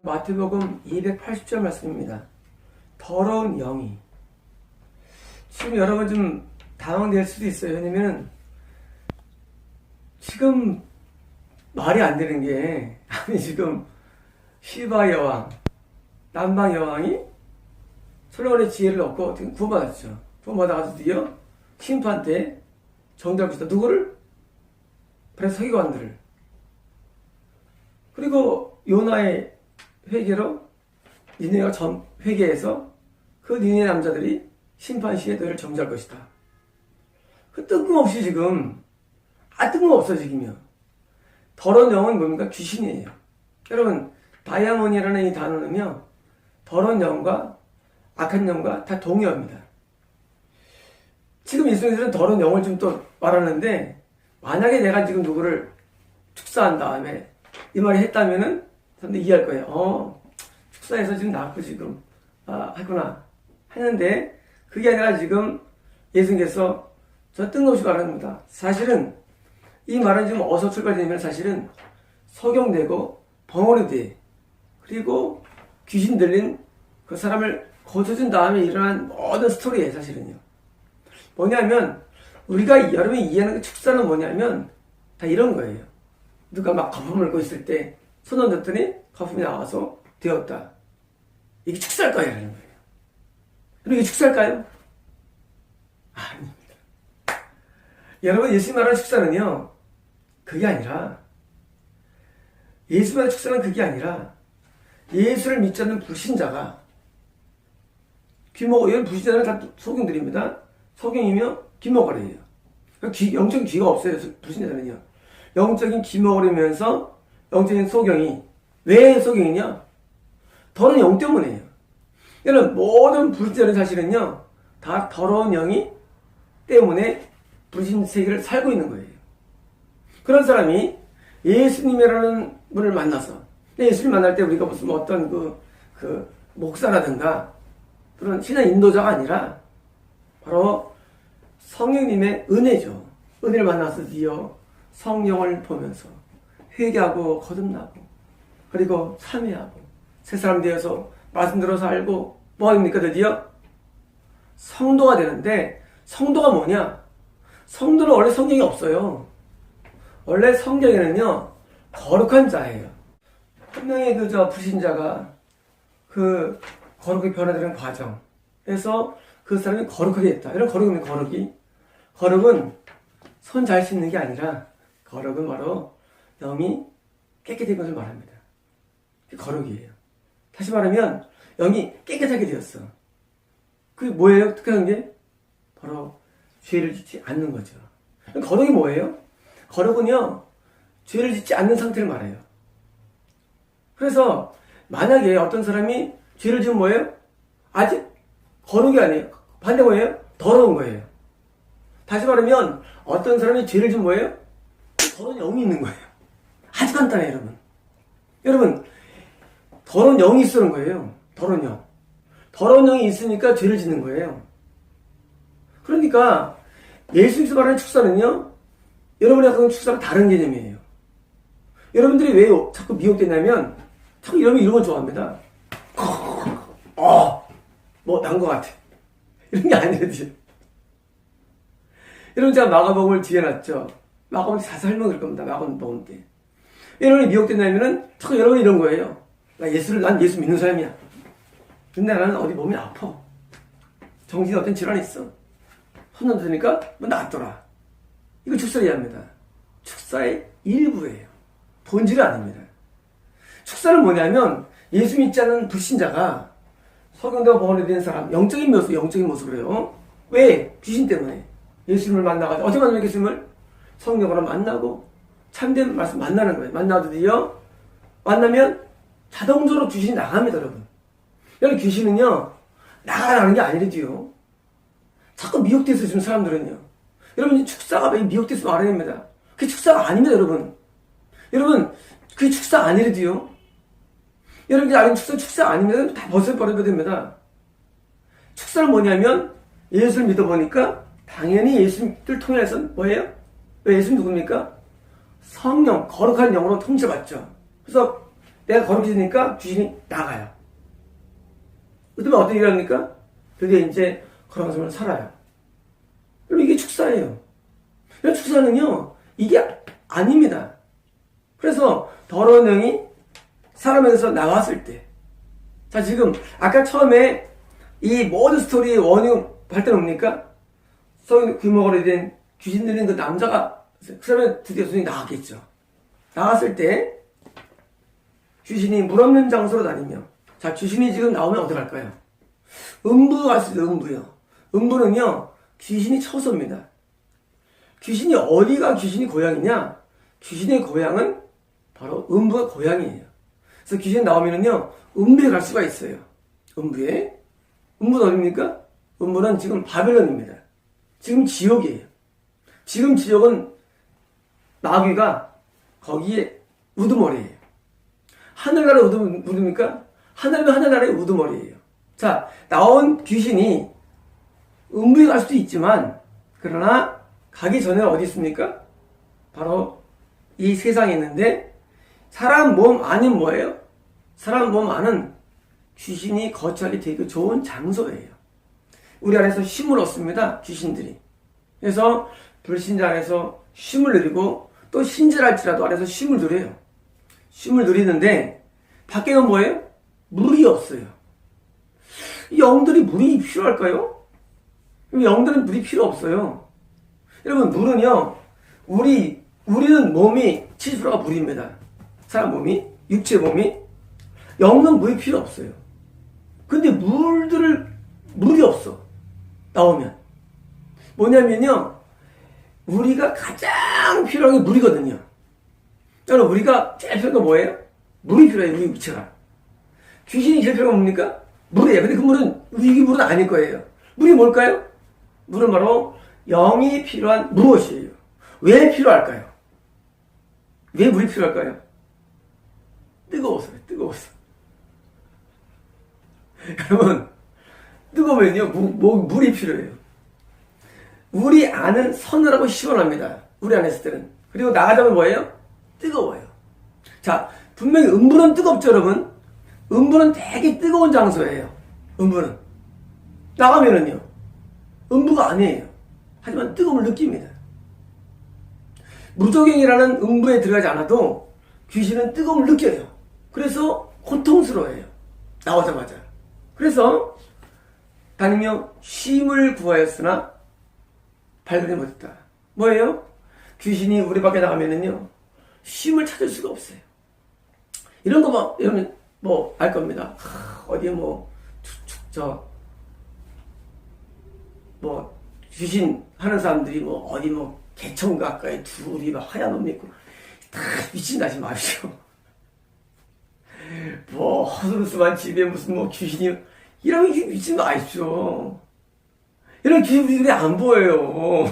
마태복음 280절 말씀입니다. 더러운 영이. 지금 여러분 좀 당황될 수도 있어요. 왜냐면 지금 말이 안 되는 게, 아니 지금 시바 여왕, 남방 여왕이 솔로몬의 지혜를 얻고 구원받았죠. 구원받아가지고 드디어 심판 때 정죄할 것이다. 누구를? 바로 서기관들을. 그리고 요나의 회개로 니네가 회개해서 그 니네 남자들이 심판 시에 너희를 정죄할 것이다. 그 뜬금없이 지금 뜬금없어 지금요. 더러운 영은 뭡니까? 귀신이에요. 여러분 다이아몬이라는 이 단어는요, 더러운 영과 악한 영과 다 동의어입니다. 지금 이 속에서는 더러운 영을 좀 또 말하는데, 만약에 내가 지금 누구를 축사한 다음에 이 말이 했다면은 사람들이 이해할 거예요. 축사해서 지금 낳고 지금 했구나 했는데, 그게 아니라 지금 예수님께서 저 뜬금없이 말합니다. 사실은 이 말은 지금 어디서 출발되냐면, 사실은 석용되고 벙어리돼, 그리고 귀신 들린 그 사람을 고쳐준 다음에 일어난 모든 스토리예요. 사실은요. 뭐냐면, 우리가 여러분이 이해하는 그 축사는 뭐냐면 다 이런 거예요. 누가 막 거품을 앓고 있을 때 손 얹었더니 거품이 나와서 되었다. 이게 축사일까요? 라는 거예요. 그럼 이게 축사일까요? 아닙니다. 여러분, 예수님 말하는 축사는요, 그게 아니라, 예수 말하는 축사는 그게 아니라, 예수를 믿지 않는 불신자가, 이런 불신자는 다 소경들입니다. 소경이며 귀머거리예요. 영적인 귀가 없어요. 불신자들은요. 영적인 귀머거리면서 영적인 소경이. 왜 소경이냐? 더러운 영 때문이에요. 이런 모든 불신자는 사실은요, 다 더러운 영이 때문에 불신 세계를 살고 있는 거예요. 그런 사람이 예수님이라는 분을 만나서, 예수님 만날 때 우리가 무슨 어떤 그 목사라든가 그런 신앙 인도자가 아니라 바로 성령님의 은혜죠. 은혜를 만나서 드디어 성령을 보면서 회개하고 거듭나고, 그리고 참회하고 새 사람 되어서 말씀 들어서 알고 뭐입니까? 드디어 성도가 되는데, 성도가 뭐냐? 성도는 원래 성경이 없어요. 원래 성경에는요, 거룩한 자예요. 한 명의 불신자가 그 거룩하게 변화되는 과정에서 그 사람이 거룩하게 됐다. 이런 거룩은 거룩은 손 잘 씻는 게 아니라, 거룩은 바로 영이 깨끗한 것을 말합니다. 그게 거룩이에요. 다시 말하면 영이 깨끗하게 되었어. 그게 뭐예요? 특별한 게? 바로 죄를 짓지 않는 거죠. 거룩이 뭐예요? 거룩은요, 죄를 짓지 않는 상태를 말해요. 그래서 만약에 어떤 사람이 죄를 지으면 뭐예요? 아직 거룩이 아니에요. 반대 뭐예요? 더러운 거예요. 다시 말하면 어떤 사람이 죄를 지으면 뭐예요? 더러운 영이 있는 거예요. 아주 간단해요, 여러분. 여러분, 더러운 영이 있으는 거예요. 더러운 영. 더러운 영이 있으니까 죄를 짓는 거예요. 그러니까 예수님께서 말하는 축사는요, 여러분이 생각하는 축사랑 다른 개념이에요. 여러분들이 왜 자꾸 미혹되냐면, 자꾸 이런 걸 좋아합니다. 난 것 같아. 이런 게 아니거든요. 여러분, 제가 마가복음을 뒤에 놨죠. 마가복음 자세히 설명을 드릴 겁니다. 마가복음 때. 여러분이 미혹된다면은 자꾸 여러분이 이런 거예요. 난 예수 믿는 사람이야. 근데 나는 어디 몸이 아파. 정신에 어떤 질환이 있어. 손 얹으니까 뭐 낫더라. 이거 축사를 이해합니다. 축사의 일부예요. 본질이 아닙니다. 축사는 뭐냐면, 예수 믿지 않는 불신자가 석영되고 벙어리 된 사람, 영적인 모습으로요. 왜? 귀신 때문에. 예수님을 만나가지고, 어떻게 만나면 예수님을? 성령으로 만나고, 참된 말씀 만나는 거예요. 만나도 드디어, 만나면 자동적으로 귀신이 나갑니다, 여러분. 여러분, 귀신은요, 나가라는 게 아니래도요. 자꾸 미혹돼서 지금 사람들은요. 여러분, 축사가 왜 미혹돼서 말해야 됩니다. 그게 축사가 아닙니다, 여러분. 여러분, 그게 축사 아니래도요. 여러분이 아는 축사 아니면 다 벗어버려야 됩니다. 축사는 뭐냐면, 예수를 믿어보니까 당연히 예수님을 통해서 뭐예요? 왜 예수님 누굽니까? 성령, 거룩한 영으로 통치받죠. 그래서 내가 거룩해지니까 귀신이 나가요. 그러면 어떤 일을 합니까? 드디어 이제 거룩한 삶을 살아요. 그럼 이게 축사예요. 이런 축사는요, 이게 아닙니다. 그래서 더러운 영이 사람에게서 나왔을 때, 자, 지금 아까 처음에 이 모든 스토리의 원흉 할 때는 뭡니까? 성인 귀머거리 된 귀신 들린 그 남자가 그 사람의 드디어 손이 나왔겠죠. 나왔을 때 귀신이 물 없는 장소로 다니며, 자, 귀신이 지금 나오면 어디 갈까요? 음부 갈 수 있어요. 음부요. 음부는요, 귀신이 처소입니다. 귀신이 어디가 귀신이 고향이냐? 귀신의 고향은 바로 음부가 고향이에요. 그래서 귀신 나오면은요, 음부에 갈 수가 있어요. 음부에. 음부는 어디입니까? 음부는 지금 바벨론입니다. 지금 지옥이에요. 지금 지옥은 마귀가 거기에 우두머리예요. 하늘나라의 우두입니까? 하늘면 하늘나라의 우두머리예요. 자, 나온 귀신이 음부에 갈 수도 있지만, 그러나 가기 전에 어디 있습니까? 바로 이 세상에 있는데, 사람 몸 안은 뭐예요? 사람 몸 안은 귀신이 거처하기 되게 좋은 장소예요. 우리 안에서 쉼을 얻습니다, 귀신들이. 그래서 불신자 안에서 쉼을 누리고, 또 신자랄지라도 안에서 쉼을 누려요. 쉼을 누리는데, 밖에는 뭐예요? 물이 없어요. 이 영들이 물이 필요할까요? 영들은 물이 필요 없어요. 여러분, 물은요, 우리는 몸이 70%가 물입니다. 사람 몸이, 육체 몸이. 영은 물이 필요 없어요. 근데 물이 없어. 나오면. 뭐냐면요, 우리가 가장 필요한 게 물이거든요. 여러분, 우리가 제일 필요한 건 뭐예요? 물이 필요해요, 우리 육체가. 귀신이 제일 필요한 건 뭡니까? 물이에요. 근데 그 물은, 이 물은 아닐 거예요. 물이 뭘까요? 물은 바로 영이 필요한 무엇이에요? 왜 필요할까요? 왜 물이 필요할까요? 뜨거워서요, 뜨거워서. 여러분, 뜨거우면요, 물이 필요해요. 우리 안은 서늘하고 시원합니다. 우리 안에 있을 때는. 그리고 나가자면 뭐예요? 뜨거워요. 자, 분명히 음부는 뜨겁죠, 여러분? 음부는 되게 뜨거운 장소예요. 음부는. 나가면은요, 음부가 아니에요. 하지만 뜨거움을 느낍니다. 무적행이라는 음부에 들어가지 않아도 귀신은 뜨거움을 느껴요. 그래서 고통스러워해요. 나오자마자. 그래서 다니며 쉼을 구하였으나 발견을 못했다. 뭐예요? 귀신이 우리 밖에 나가면은요, 쉼을 찾을 수가 없어요. 이런 거 막, 여러분, 알 겁니다. 어디 귀신 하는 사람들이 어디 개천 가까이 둘이 막 하얀 옷 입고, 다 미친 듯이 마시오. 허스루스만 집에 무슨 귀신이, 이러면 미친 거 아시죠? 이런 귀신들이 안 보여요.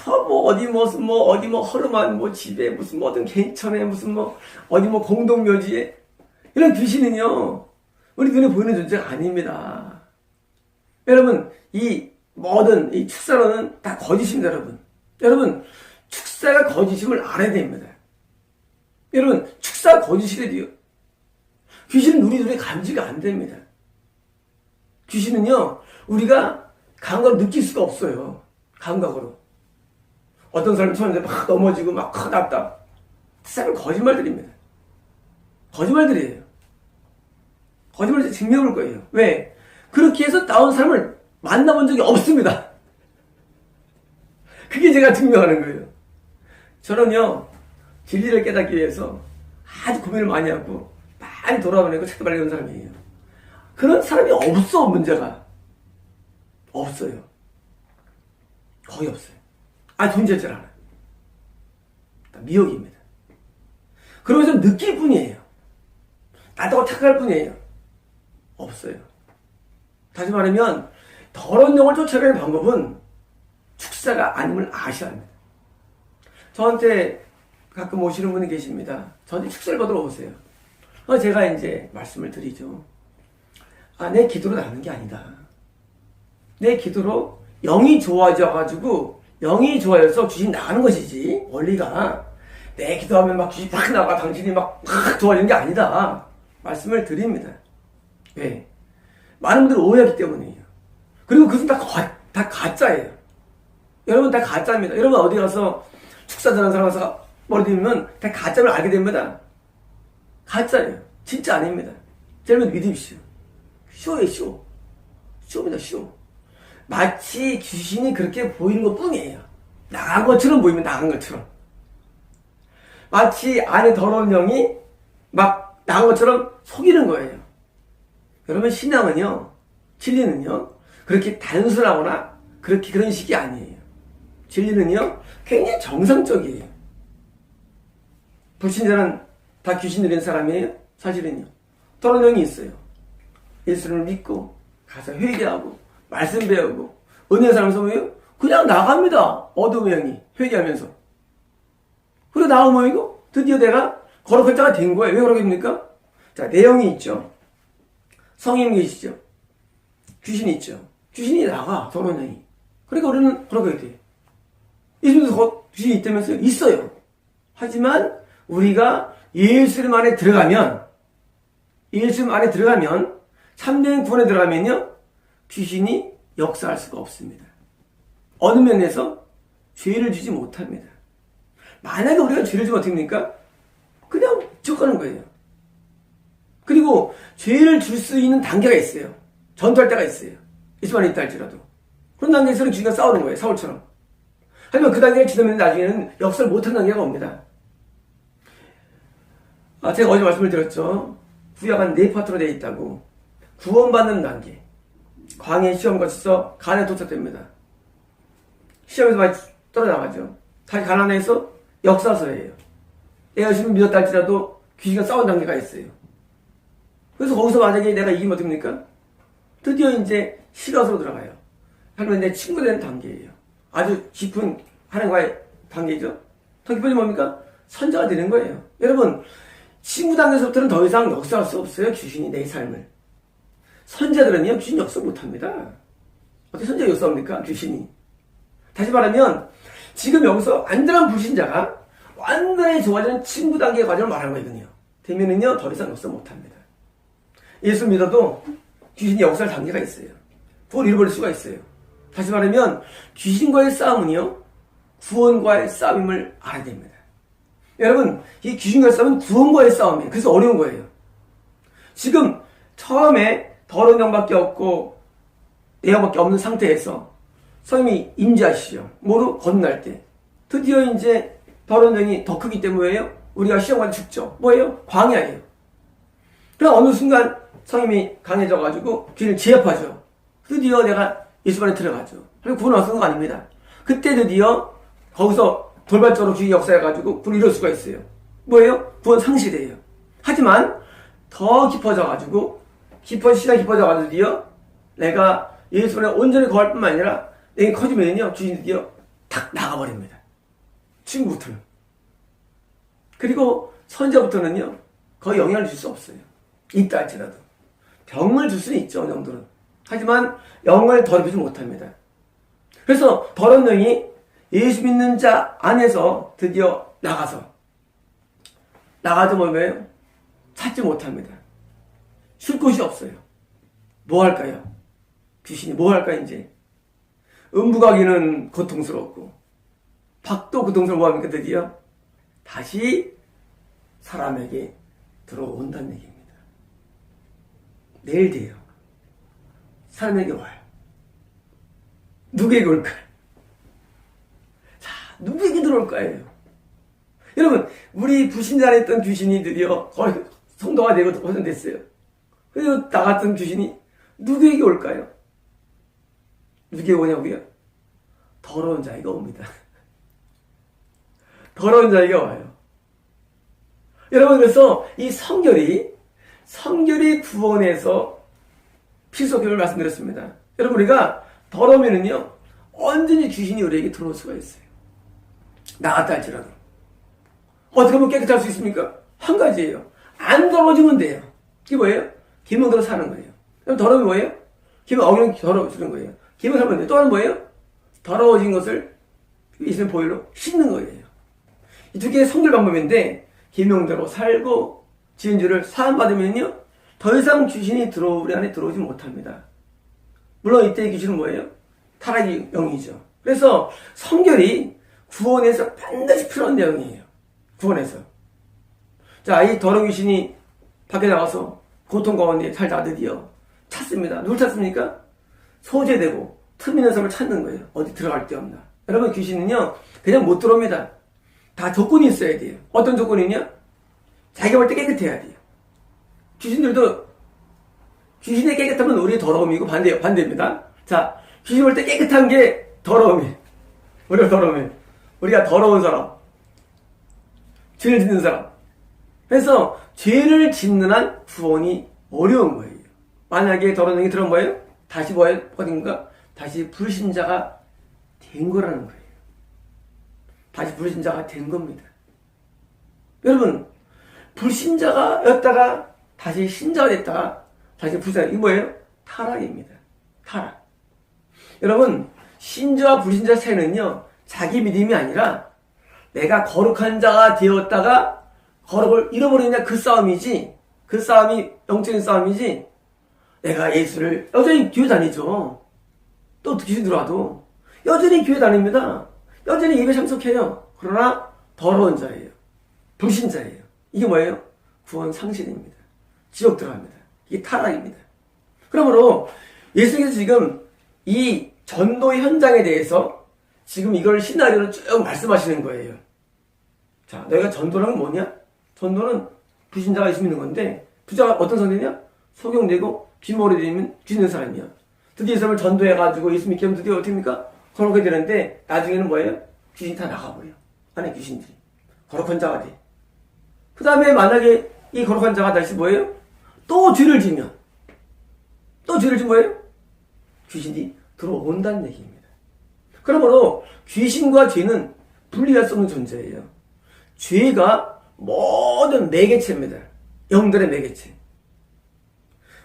어디 허름한 집에 어떤 개천에 어디 공동묘지에 이런 귀신은요, 우리 눈에 보이는 존재가 아닙니다. 여러분, 이 모든 이 축사로는 다 거짓입니다, 여러분. 여러분, 축사가 거짓임을 알아야 됩니다. 여러분, 축사가 거짓이래도요, 귀신은 우리 눈에 감지가 안 됩니다. 귀신은요, 우리가 감각으로 느낄 수가 없어요. 감각으로. 어떤 사람이 처음에 막 넘어지고 막 났다. 그 사람은 거짓말들입니다. 거짓말들이에요. 거짓말을 증명할 거예요. 왜? 그렇게 해서 나온 사람을 만나본 적이 없습니다. 그게 제가 증명하는 거예요. 저는요, 진리를 깨닫기 위해서 아주 고민을 많이 하고 많이 돌아보내고 책도 많이 읽은 사람이에요. 그런 사람이 없어, 문제가. 없어요. 거의 없어요. 존재하지 않아요. 미혹입니다. 그러면서 느낄 뿐이에요. 나다고 착각할 뿐이에요. 없어요. 다시 말하면 더러운 영을 쫓아내는 방법은 축사가 아님을 아셔야 합니다. 저한테 가끔 오시는 분이 계십니다. 저한테 축사를 받으러 오세요. 제가 이제 말씀을 드리죠. 내 기도로 나는 게 아니다. 내 기도로 영이 좋아져가지고, 영이 좋아져서 귀신이 나가는 것이지, 원리가. 내 기도하면 막 귀신이 팍 나가 당신이 막 도와주는 게 아니다. 말씀을 드립니다. 왜? 많은 분들이 오해하기 때문이에요. 그리고 그것은 다 가짜예요. 여러분 다 가짜입니다. 여러분 어디 가서 축사 전하는 사람 가서 머리 들면 다 가짜를 알게 됩니다. 가짜예요. 진짜 아닙니다. 여러분 믿으십시오. 쇼예요, 쇼. 쇼입니다, 쇼. 마치 귀신이 그렇게 보이는 것 뿐이에요. 나간 것처럼 보이면 나간 것처럼. 마치 안에 더러운 영이 막 나간 것처럼 속이는 거예요. 여러분 신앙은요, 진리는요, 그렇게 단순하거나 그런 식이 아니에요. 진리는요, 굉장히 정상적이에요. 불신자는 다 귀신 들린 사람이에요? 사실은요. 더러운 영이 있어요. 예수를 믿고 가서 회개하고 말씀 배우고 은혜 사람에서 뭐예요? 그냥 나갑니다. 어두운 영이 회개하면서. 그리고 나오면 뭐이고? 드디어 내가 거룩한 자가 된 거예요. 왜 그러겠습니까? 자, 내용이 있죠. 성인 계시죠. 귀신이 있죠. 귀신이 나가, 더러운 영이. 그러니까 우리는 그러게 돼. 예수님도 귀신이 있다면서요? 있어요. 하지만 우리가 예수님 안에 들어가면, 참된 구원에 들어가면요, 귀신이 역사할 수가 없습니다. 어느 면에서 죄를 주지 못합니다. 만약에 우리가 죄를 주면 어떻게 됩니까? 그냥 쫓아가는 거예요. 그리고 죄를 줄 수 있는 단계가 있어요. 전투할 때가 있어요. 예수 안에 있다 할지라도. 그런 단계에서는 귀신과 싸우는 거예요. 사울처럼. 하지만 그 단계를 지나면 나중에는 역사를 못하는 단계가 옵니다. 제가 어제 말씀을 드렸죠. 구약 한 4파트로 되어 있다고. 구원받는 단계. 광해 시험 거쳐서 가나안에 도착됩니다. 시험에서 많이 떨어나가죠. 다시 가나안에서 역사서예요. 내가 예수님을 믿었다 할지라도 귀신과 싸운 단계가 있어요. 그래서 거기서 만약에 내가 이기면 어떻게 됩니까? 드디어 이제 실화서로 들어가요. 하지만 내 친구 되는 단계예요. 아주 깊은 하나님과의 단계죠. 더 깊어지면 뭡니까? 선자가 되는 거예요. 여러분, 친구 단계에서부터는 더 이상 역사할 수 없어요. 귀신이 내 삶을. 선자들은요, 귀신 역사 못합니다. 어떻게 선자가 역사합니까? 귀신이. 다시 말하면, 지금 여기서 안전한 불신자가 완전히 좋아지는 친구 단계의 과정을 말하는 거거든요. 되면은요, 더 이상 역사 못합니다. 예수 믿어도 귀신이 역사할 단계가 있어요. 그걸 잃어버릴 수가 있어요. 다시 말하면, 귀신과의 싸움은요, 구원과의 싸움임을 알아야 됩니다. 여러분, 이 귀신과의 싸움은 구원과의 싸움이에요. 그래서 어려운 거예요. 지금 처음에 더러운 영밖에 없고 내영밖에 없는 상태에서 성령이 임재하시죠. 뭐로? 건날 때. 드디어 이제 더러운 영이 더 크기 때문에요. 우리가 시험관에 죽죠. 뭐예요? 광야예요. 그럼 어느 순간 성령이 강해져가지고 귀를 제압하죠. 드디어 내가 예수 안에 들어가죠. 그리고 구원 얻은 거 아닙니다. 그때 드디어 거기서 돌발적으로 귀 역사해가지고 구원을 이룰 수가 있어요. 뭐예요? 구원 상실이에요. 하지만 더 깊어져가지고 시간이 깊어져가지고 드디어 내가 예수 안에 온전히 거할 뿐만 아니라 내게 커지면요 귀신이 드디어 탁 나가버립니다. 친구부터는. 그리고 선자부터는요 거의 영향을 줄 수 없어요. 있다 할지라도. 병을 줄 수는 있죠, 어느 정도는. 하지만 영을 더럽히지 못합니다. 그래서 더러운 영이 예수 믿는 자 안에서 드디어 나가도 뭐예요? 찾지 못합니다. 쉴 곳이 없어요. 뭐 할까요? 귀신이 뭐 할까 이제? 음부가기는 고통스럽고 박도 고통스러워 뭐 합니까 드디어? 다시 사람에게 들어온다는 얘기입니다. 내일 돼요. 사람에게 와요. 누구에게 올까요? 자, 누구에게 들어올 거예요? 여러분, 우리 불신자 안에 있던 귀신이 드디어 거의 성도가 되고 확산됐어요. 그리고 나갔던 귀신이 누구에게 올까요? 누구에게 오냐고요? 더러운 자에게 옵니다. 더러운 자에게 와요. 여러분, 그래서 이 성결이 구원에서 필수적임을 말씀드렸습니다. 여러분, 우리가 더러우면은요, 언제든지 귀신이 우리에게 들어올 수가 있어요. 나갔다 할지라도. 어떻게 하면 깨끗할 수 있습니까? 한 가지예요. 안 더러워지면 돼요. 그게 뭐예요? 기명대로 사는 거예요. 그럼 더러움이 뭐예요? 기명 어기는 더러워지는 거예요. 기명 살면 돼요. 또 하나는 뭐예요? 더러워진 것을 있으면 보일로 씻는 거예요. 이 두 개의 성결 방법인데 계명대로 살고 지은 죄를 사함받으면요 더 이상 귀신이 우리 안에 들어오지 못합니다. 물론 이때의 귀신은 뭐예요? 타락의 영이죠. 그래서 성결이 구원에서 반드시 필요한 내용이에요. 구원에서. 자, 이 더러운 귀신이 밖에 나가서 고통 가운데 살다가 드디어 찾습니다. 누굴 찾습니까? 소재되고 틈 있는 사람을 찾는 거예요. 어디 들어갈 데 없나. 여러분, 귀신은요 그냥 못 들어옵니다. 다 조건이 있어야 돼요. 어떤 조건이냐? 자기가 볼 때 깨끗해야 돼요. 귀신들도 귀신의 깨끗함은 우리의 더러움이고 반대입니다. 자, 귀신 볼 때 깨끗한 게 더러움이에요. 우리가 더러움이에요. 우리가 더러운 사람, 죄를 짓는 사람. 그래서 죄를 짓는 한 구원이 어려운 거예요. 만약에 더러운 영이 들어온 거예요? 다시 어딘가? 다시 불신자가 된 거라는 거예요. 다시 불신자가 된 겁니다. 여러분, 불신자가 다시 신자가 됐다가 다시 불신자, 이거 뭐예요? 타락입니다. 타락. 여러분, 신자와 불신자 차이는요, 자기 믿음이 아니라 내가 거룩한 자가 되었다가 거룩을 잃어버리느냐 그 싸움이지, 그 싸움이 영적인 싸움이지, 내가 예수를 여전히 교회 다니죠. 또 귀신 들어와도 여전히 교회 다닙니다. 여전히 예배 참석해요. 그러나 더러운 자예요. 불신자예요. 이게 뭐예요? 구원 상실입니다. 지옥 들어갑니다. 이게 타락입니다. 그러므로 예수님께서 지금 이 전도 현장에 대해서 지금 이걸 시나리오로 쭉 말씀하시는 거예요. 자, 너희가 전도는 뭐냐? 전도는 불신자가 예수 믿는 건데, 불신자가 어떤 상태냐? 소경되고 귀머리 되면 귀는 사람이야. 드디어 이 사람을 전도해가지고 예수 믿게 하면 드디어 어떻게 합니까? 거룩하게 되는데, 나중에는 뭐예요? 귀신이 다 나가버려. 안에 귀신들이. 거룩한 자가 돼. 그 다음에 만약에 이 거룩한 자가 다시 뭐예요? 또 죄를 지면 뭐예요? 귀신이 들어온다는 얘기입니다. 그러므로 귀신과 죄는 분리할 수 없는 존재예요. 죄가 모든 매개체입니다. 영들의 매개체.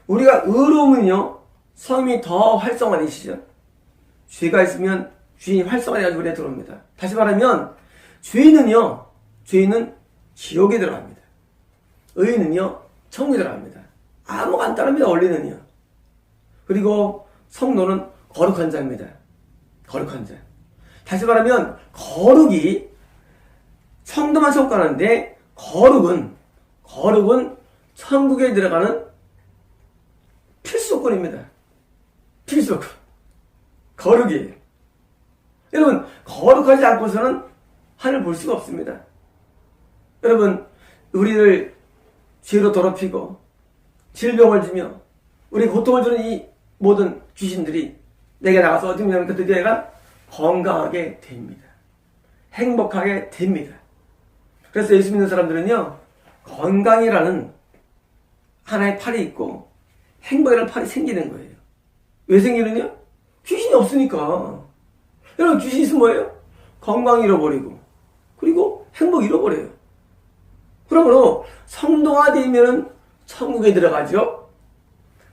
우리가 의로우면요, 성이 더 활성화되시죠. 죄가 있으면 귀신이 활성화돼가지고 우리에 들어옵니다. 다시 말하면 죄인은 지옥에 들어갑니다. 의인은요, 천국에 들어갑니다. 아무 간단합니다. 원리는요. 그리고 성도는 거룩한 자입니다. 거룩한 자. 다시 말하면 거룩이 성도만 천국 가는데 거룩은 천국에 들어가는 필수권입니다. 필수권. 거룩이에요. 여러분, 거룩하지 않고서는 하늘 볼 수가 없습니다. 여러분, 우리를 죄로 더럽히고 질병을 주며 우리 고통을 주는 이 모든 귀신들이 내게 나가서 어떻게 하면 드디어 내가 건강하게 됩니다. 행복하게 됩니다. 그래서 예수 믿는 사람들은요, 건강이라는 하나의 팔이 있고 행복이라는 팔이 생기는 거예요. 왜 생기느냐? 귀신이 없으니까. 여러분, 귀신이 있으면 뭐예요? 건강 잃어버리고 그리고 행복 잃어버려요. 그러므로 성도가 되면 천국에 들어가죠.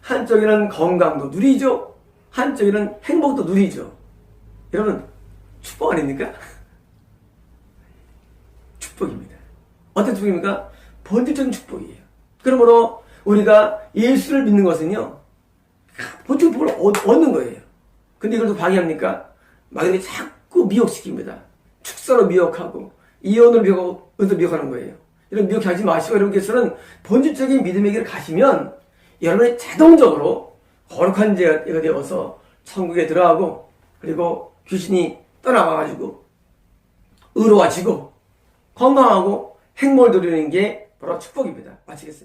한쪽에는 건강도 누리죠. 한쪽에는 행복도 누리죠. 여러분, 축복 아닙니까? 축복입니다. 어떤 축복입니까? 본질적인 축복이에요. 그러므로 우리가 예수를 믿는 것은요, 본질적인 축복을 얻는 거예요. 근데 이걸 또 방해합니까? 마귀들이 자꾸 미혹시킵니다. 축사로 미혹하고 이혼으로 미혹하고 은도 미혹하는 거예요. 이런 미혹하지 마시고 여러분께서는 본질적인 믿음의 길을 가시면 여러분이 자동적으로 거룩한 자가 되어서 천국에 들어가고 그리고 귀신이 떠나가가지고 의로워지고 건강하고 행복을 누리는 게 바로 축복입니다. 마치겠습니다.